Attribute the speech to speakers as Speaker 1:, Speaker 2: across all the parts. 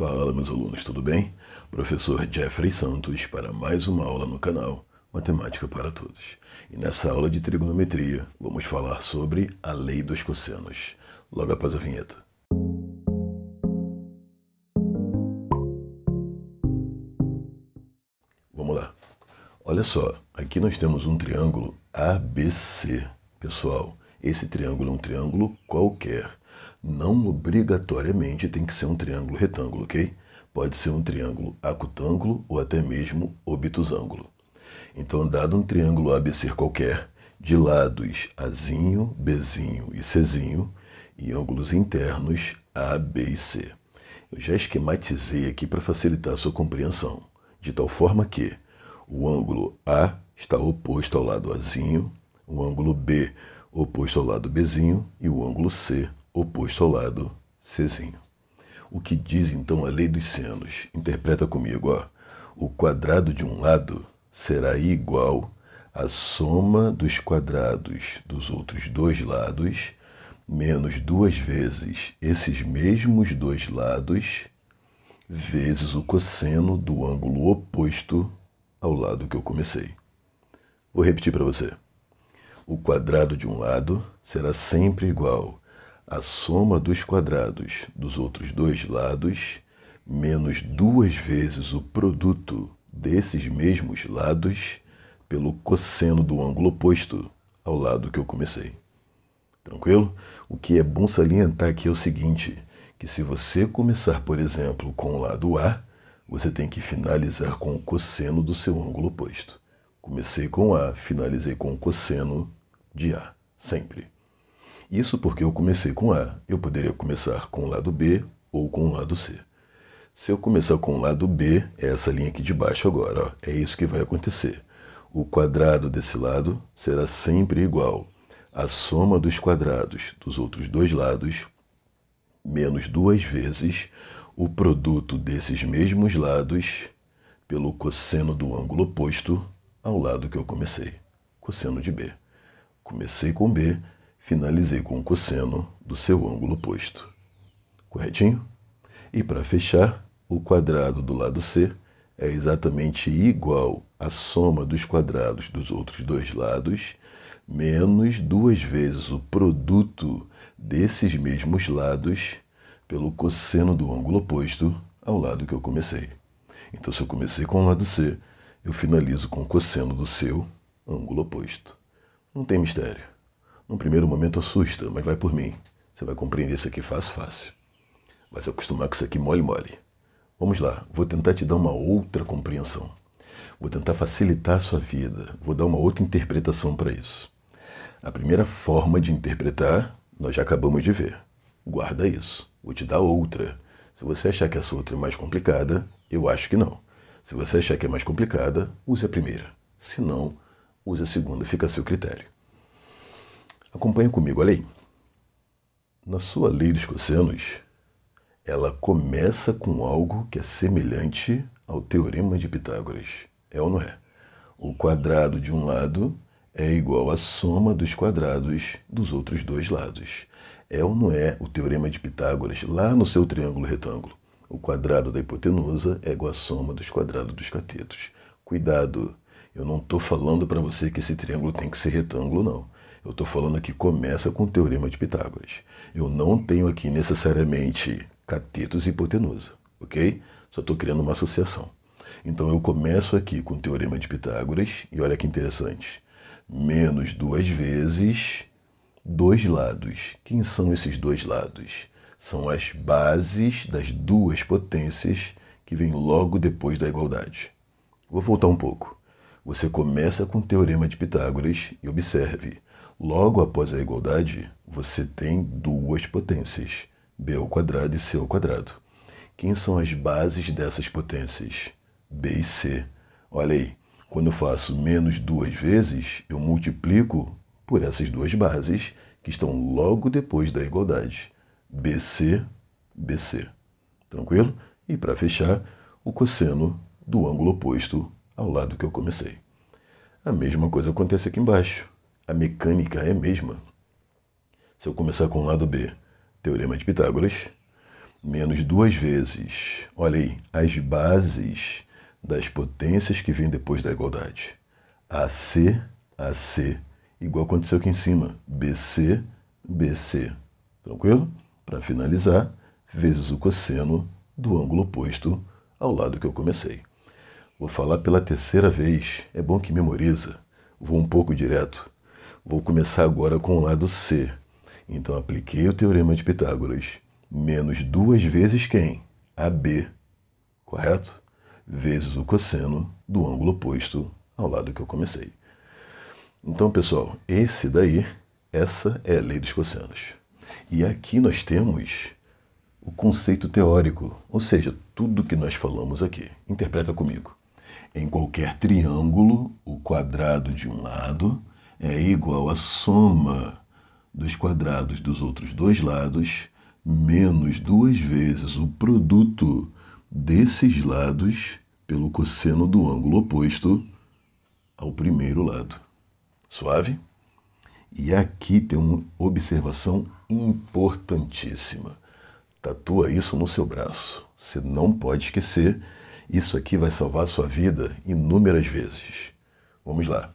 Speaker 1: Fala, meus alunos, tudo bem? Professor Jeffrey Santos para mais uma aula no canal Matemática para Todos. E nessa aula de trigonometria, vamos falar sobre a lei dos cossenos. Logo após a vinheta. Vamos lá. Olha só, aqui nós temos um triângulo ABC. Pessoal, esse triângulo é um triângulo qualquer. Não obrigatoriamente tem que ser um triângulo retângulo, ok? Pode ser um triângulo acutângulo ou até mesmo obtusângulo. Então, dado um triângulo ABC qualquer, de lados Azinho, Bzinho e Czinho, e ângulos internos A, B e C. Eu já esquematizei aqui para facilitar a sua compreensão, de tal forma que o ângulo A está oposto ao lado Azinho, o ângulo B oposto ao lado Bzinho e o ângulo C oposto ao lado Czinho. O que diz então a lei dos senos? Interpreta comigo, ó. O quadrado de um lado será igual à soma dos quadrados dos outros dois lados, menos duas vezes esses mesmos dois lados, vezes o cosseno do ângulo oposto ao lado que eu comecei. Vou repetir para você. O quadrado de um lado será sempre igual a soma dos quadrados dos outros dois lados, menos duas vezes o produto desses mesmos lados pelo cosseno do ângulo oposto ao lado que eu comecei. Tranquilo? O que é bom salientar aqui é o seguinte, que se você começar, por exemplo, com o lado A, você tem que finalizar com o cosseno do seu ângulo oposto. Comecei com A, finalizei com o cosseno de A, sempre. Isso porque eu comecei com A, eu poderia começar com o lado B ou com o lado C. Se eu começar com o lado B, é essa linha aqui de baixo agora, ó, é isso que vai acontecer. O quadrado desse lado será sempre igual à soma dos quadrados dos outros dois lados, menos duas vezes o produto desses mesmos lados pelo cosseno do ângulo oposto ao lado que eu comecei, cosseno de B. Comecei com B, finalizei com o cosseno do seu ângulo oposto. Corretinho? E para fechar, o quadrado do lado C é exatamente igual à soma dos quadrados dos outros dois lados, menos duas vezes o produto desses mesmos lados pelo cosseno do ângulo oposto ao lado que eu comecei. Então, se eu comecei com o lado C, eu finalizo com o cosseno do seu ângulo oposto. Não tem mistério. Num primeiro momento assusta, mas vai por mim. Você vai compreender isso aqui fácil. Vai se acostumar com isso aqui mole. Vamos lá, vou tentar te dar uma outra compreensão. Vou tentar facilitar a sua vida. Vou dar uma outra interpretação para isso. A primeira forma de interpretar, nós já acabamos de ver. Guarda isso. Vou te dar outra. Se você achar que essa outra é mais complicada, eu acho que não. Se você achar que é mais complicada, use a primeira. Se não, use a segunda. Fica a seu critério. Acompanhe comigo a lei. Na sua lei dos cossenos, ela começa com algo que é semelhante ao teorema de Pitágoras. É ou não é? O quadrado de um lado é igual à soma dos quadrados dos outros dois lados. É ou não é o teorema de Pitágoras lá no seu triângulo retângulo? O quadrado da hipotenusa é igual à soma dos quadrados dos catetos. Cuidado, eu não estou falando para você que esse triângulo tem que ser retângulo, não. Eu estou falando que começa com o teorema de Pitágoras. Eu não tenho aqui necessariamente catetos e hipotenusa, ok? Só estou criando uma associação. Então eu começo aqui com o teorema de Pitágoras, e olha que interessante. Menos duas vezes dois lados. Quem são esses dois lados? São as bases das duas potências que vêm logo depois da igualdade. Vou voltar um pouco. Você começa com o teorema de Pitágoras e observe. Logo após a igualdade, você tem duas potências, b ao quadrado e c ao quadrado. Quem são as bases dessas potências? B e C. Olha aí, quando eu faço menos duas vezes, eu multiplico por essas duas bases que estão logo depois da igualdade. BC, BC. Tranquilo? E para fechar, o cosseno do ângulo oposto ao lado que eu comecei. A mesma coisa acontece aqui embaixo. A mecânica é a mesma. Se eu começar com o lado B, teorema de Pitágoras, menos 2 vezes, olha aí, as bases das potências que vêm depois da igualdade. AC, AC, igual aconteceu aqui em cima, BC, BC. Tranquilo? Para finalizar, vezes o cosseno do ângulo oposto ao lado que eu comecei. Vou falar pela terceira vez, é bom que memoriza. Vou um pouco direto. Vou começar agora com o lado C. Então, apliquei o teorema de Pitágoras. Menos 2 vezes quem? AB, correto? Vezes o cosseno do ângulo oposto ao lado que eu comecei. Então, pessoal, essa é a lei dos cossenos. E aqui nós temos o conceito teórico, ou seja, tudo que nós falamos aqui. Interpreta comigo. Em qualquer triângulo, o quadrado de um lado é igual à soma dos quadrados dos outros dois lados, menos 2 vezes o produto desses lados pelo cosseno do ângulo oposto ao primeiro lado. Suave? E aqui tem uma observação importantíssima. Tatua isso no seu braço. Você não pode esquecer. Isso aqui vai salvar a sua vida inúmeras vezes. Vamos lá.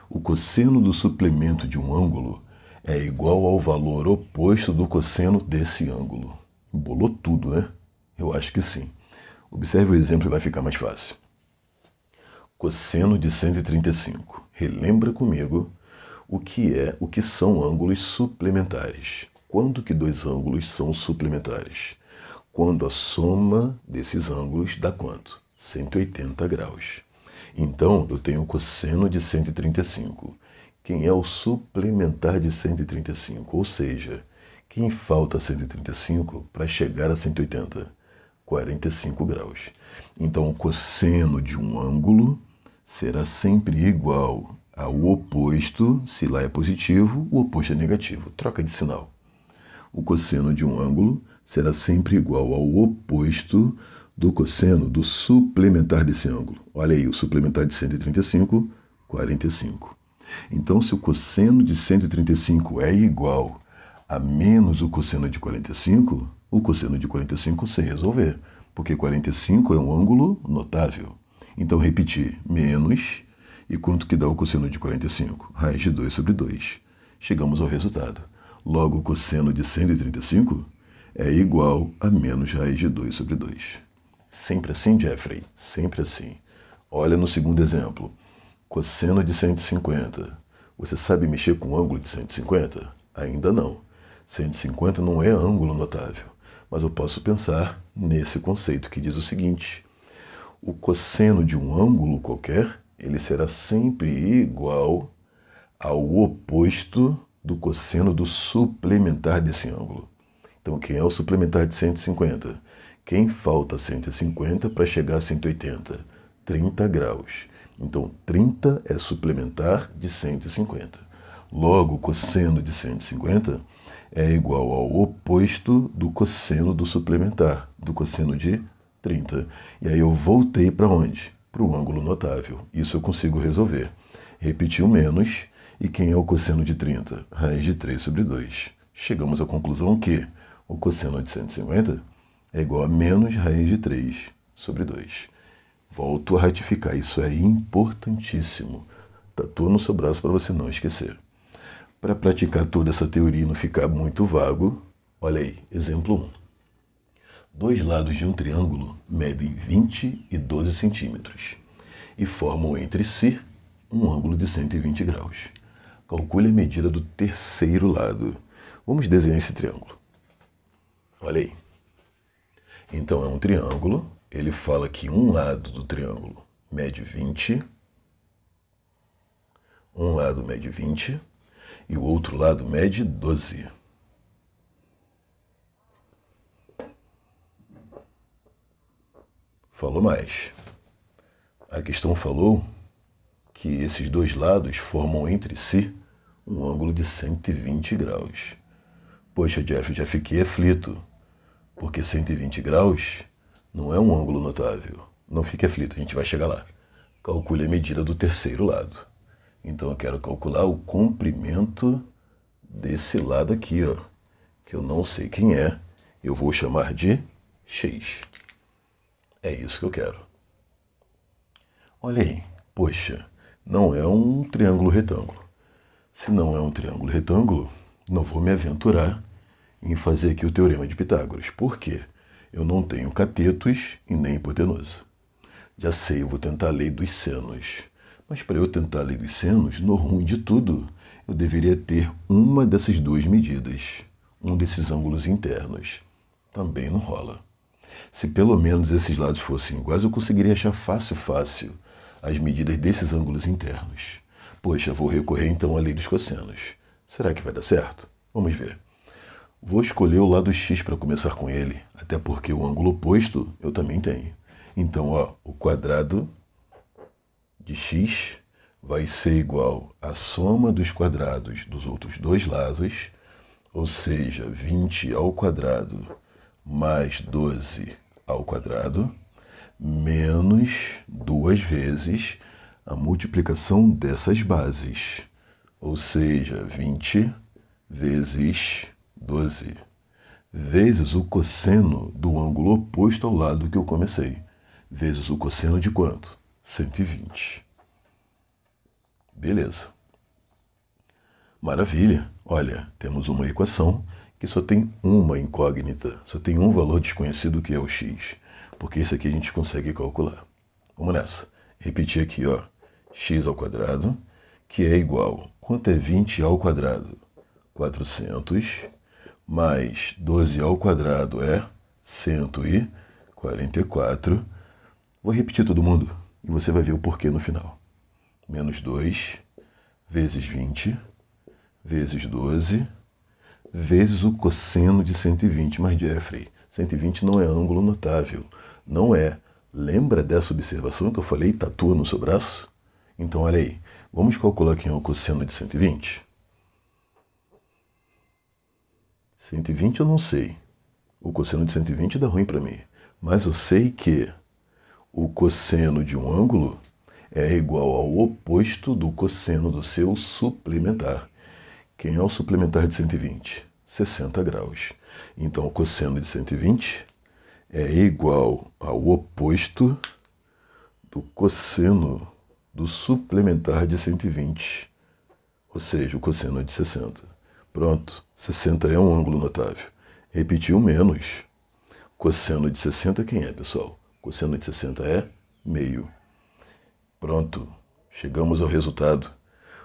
Speaker 1: O cosseno do suplemento de um ângulo é igual ao valor oposto do cosseno desse ângulo. Embolou tudo, né? Eu acho que sim. Observe o exemplo e vai ficar mais fácil. Cosseno de 135. Relembra comigo o que são ângulos suplementares. Quando que dois ângulos são suplementares? Quando a soma desses ângulos dá quanto? 180 graus. Então, eu tenho o cosseno de 135. Quem é o suplementar de 135? Ou seja, quem falta 135 para chegar a 180? 45 graus. Então, o cosseno de um ângulo será sempre igual ao oposto, se lá é positivo, o oposto é negativo. Troca de sinal. O cosseno de um ângulo será sempre igual ao oposto do cosseno do suplementar desse ângulo. Olha aí, o suplementar de 135, 45. Então, se o cosseno de 135 é igual a menos o cosseno de 45, o cosseno de 45 você resolver, porque 45 é um ângulo notável. Então, repetir, menos, e quanto que dá o cosseno de 45? Raiz de 2 sobre 2. Chegamos ao resultado. Logo, o cosseno de 135 é igual a menos raiz de 2 sobre 2. Sempre assim, Jeffrey? Sempre assim. Olha no segundo exemplo. Cosseno de 150. Você sabe mexer com o ângulo de 150? Ainda não. 150 não é ângulo notável. Mas eu posso pensar nesse conceito que diz o seguinte. O cosseno de um ângulo qualquer, ele será sempre igual ao oposto do cosseno do suplementar desse ângulo. Então, quem é o suplementar de 150? Quem falta 150 para chegar a 180? 30 graus. Então, 30 é suplementar de 150. Logo, o cosseno de 150 é igual ao oposto do cosseno do suplementar, do cosseno de 30. E aí eu voltei para onde? Para o ângulo notável. Isso eu consigo resolver. Repetir o menos. E quem é o cosseno de 30? Raiz de 3 sobre 2. Chegamos à conclusão que o cosseno de 150 é igual a menos raiz de 3 sobre 2. Volto a ratificar, isso é importantíssimo. Tatua no seu braço para você não esquecer. Para praticar toda essa teoria e não ficar muito vago, olha aí, exemplo 1. Dois lados de um triângulo medem 20 e 12 centímetros e formam entre si um ângulo de 120 graus. Calcule a medida do terceiro lado. Vamos desenhar esse triângulo. Olha aí. Então é um triângulo. Ele fala que um lado do triângulo mede 20. Um lado mede 20. E o outro lado mede 12. Falou mais. A questão falou que esses dois lados formam entre si um ângulo de 120 graus. Poxa, Jeff, já fiquei aflito, porque 120 graus não é um ângulo notável. Não fique aflito, a gente vai chegar lá. Calcule a medida do terceiro lado. Então eu quero calcular o comprimento desse lado aqui, ó, que eu não sei quem é. Eu vou chamar de x. É isso que eu quero. Olha aí, poxa, não é um triângulo retângulo. Se não é um triângulo retângulo, não vou me aventurar em fazer aqui o teorema de Pitágoras. Por quê? Eu não tenho catetos e nem hipotenusa. Já sei, eu vou tentar a lei dos senos. Mas para eu tentar a lei dos senos, no ruim de tudo, eu deveria ter uma dessas duas medidas, um desses ângulos internos. Também não rola. Se pelo menos esses lados fossem iguais, eu conseguiria achar fácil as medidas desses ângulos internos. Poxa, vou recorrer então à lei dos cossenos. Será que vai dar certo? Vamos ver. Vou escolher o lado x para começar com ele, até porque o ângulo oposto eu também tenho. Então, ó, o quadrado de x vai ser igual à soma dos quadrados dos outros dois lados, ou seja, 20 ao quadrado mais 12 ao quadrado, menos 2 vezes a multiplicação dessas bases, ou seja, 20 vezes 12, vezes o cosseno do ângulo oposto ao lado que eu comecei, vezes o cosseno de quanto? 120. Beleza. Maravilha. Olha, temos uma equação que só tem uma incógnita, só tem um valor desconhecido que é o x, porque esse aqui a gente consegue calcular. Vamos nessa. Repetir aqui, ó, x ao quadrado, que é igual, quanto é 20 ao quadrado? 400, mais 12 ao quadrado é 144. Vou repetir todo mundo e você vai ver o porquê no final. Menos 2 vezes 20 vezes 12 vezes o cosseno de 120. Mas, Jeffrey, 120 não é ângulo notável. Não é. Lembra dessa observação que eu falei, tatua no seu braço? Então, olha aí. Vamos calcular quem é o cosseno de 120? 120 eu não sei. O cosseno de 120 dá ruim para mim. Mas eu sei que o cosseno de um ângulo é igual ao oposto do cosseno do seu suplementar. Quem é o suplementar de 120? 60 graus. Então, o cosseno de 120 é igual ao oposto do cosseno do suplementar de 120. Ou seja, o cosseno é de 60. Pronto, 60 é um ângulo notável. Repetiu menos. Cosseno de 60 quem é, pessoal? Cosseno de 60 é meio. Pronto, chegamos ao resultado.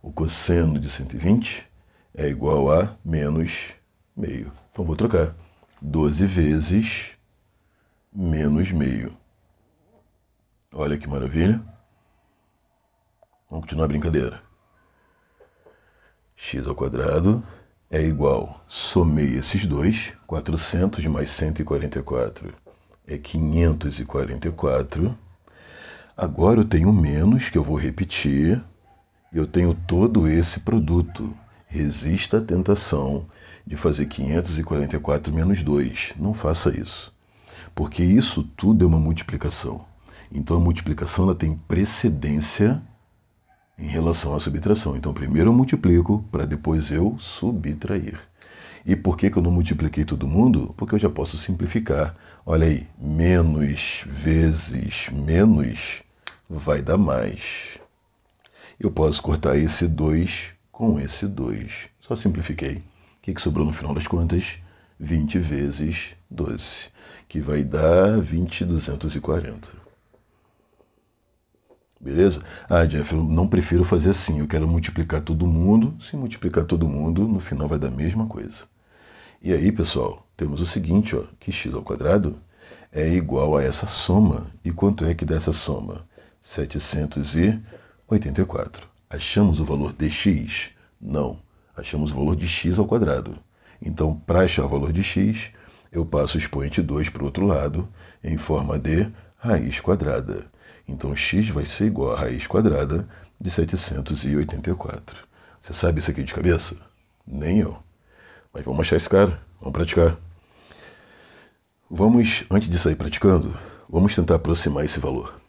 Speaker 1: O cosseno de 120 é igual a menos meio. Então vou trocar. 12 vezes menos meio. Olha que maravilha. Vamos continuar a brincadeira. X ao quadrado é igual, somei esses dois, 400 mais 144 é 544. Agora eu tenho menos, que eu vou repetir, e eu tenho todo esse produto. Resista à tentação de fazer 544 menos 2. Não faça isso. Porque isso tudo é uma multiplicação. Então a multiplicação ela tem precedência em relação à subtração. Então primeiro eu multiplico para depois eu subtrair. E por que eu não multipliquei todo mundo? Porque eu já posso simplificar. Olha aí, menos vezes menos vai dar mais. Eu posso cortar esse 2 com esse 2. Só simplifiquei. O que sobrou no final das contas? 20 vezes 12, que vai dar 20.240. Beleza? Ah, Jeff, eu não prefiro fazer assim. Eu quero multiplicar todo mundo. Se multiplicar todo mundo, no final vai dar a mesma coisa. E aí, pessoal, temos o seguinte, ó, que x ao quadrado é igual a essa soma. E quanto é que dá essa soma? 784. Achamos o valor de x? Não. Achamos o valor de x ao quadrado. Então, para achar o valor de x, eu passo o expoente 2 para o outro lado, em forma de raiz quadrada. Então, x vai ser igual a raiz quadrada de 784. Você sabe isso aqui de cabeça? Nem eu. Mas vamos achar esse cara, vamos praticar. Antes de sair praticando, vamos tentar aproximar esse valor.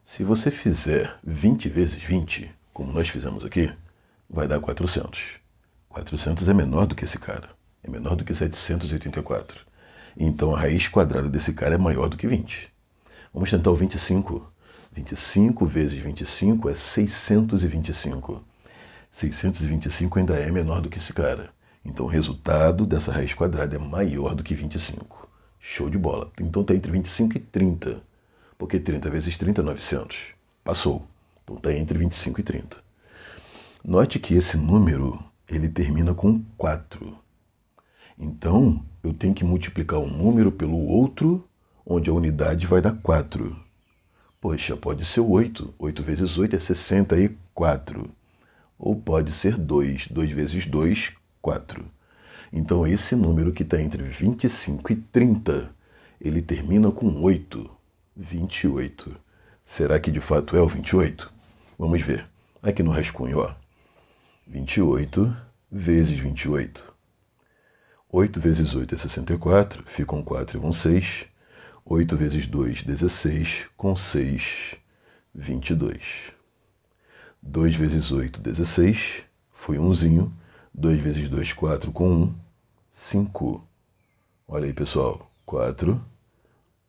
Speaker 1: Se você fizer 20 vezes 20, como nós fizemos aqui, vai dar 400. 400 é menor do que esse cara. É menor do que 784. Então a raiz quadrada desse cara é maior do que 20. Vamos tentar o 25. 25 vezes 25 é 625. 625 ainda é menor do que esse cara. Então o resultado dessa raiz quadrada é maior do que 25. Show de bola. Então está entre 25 e 30. Porque 30 vezes 30 é 900. Passou. Então está entre 25 e 30. Note que esse número ele termina com 4. Então eu tenho que multiplicar um número pelo outro, onde a unidade vai dar 4. Poxa, pode ser 8. 8 vezes 8 é 64. Ou pode ser 2. 2 vezes 2, 4. Então esse número que está entre 25 e 30, ele termina com 8. 28. Será que de fato é o 28? Vamos ver. Aqui no rascunho, ó. 28 vezes 28. 8 vezes 8 é 64, ficam 4 e vão 6. 8 vezes 2, 16, com 6, 22. 2 vezes 8, 16, foi umzinho. 2 vezes 2, 4, com 1, 5. Olha aí, pessoal. 4,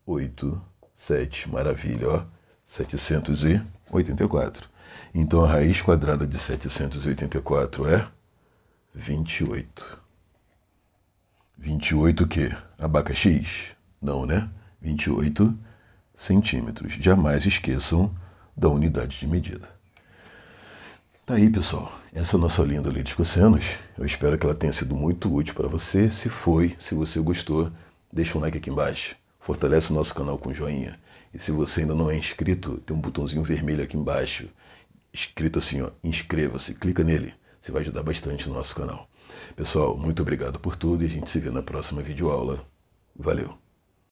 Speaker 1: 8, 7, maravilha, ó. 784. Então a raiz quadrada de 784 é 28. 28 o quê? Abacaxis? Não, né? 28 centímetros. Jamais esqueçam da unidade de medida. Tá aí, pessoal. Essa é a nossa linda lei dos cossenos. Eu espero que ela tenha sido muito útil para você. Se foi, se você gostou, deixa um like aqui embaixo. Fortalece o nosso canal com joinha. E se você ainda não é inscrito, tem um botãozinho vermelho aqui embaixo, escrito assim, ó, inscreva-se. Clica nele. Você vai ajudar bastante no nosso canal. Pessoal, muito obrigado por tudo e a gente se vê na próxima videoaula. Valeu!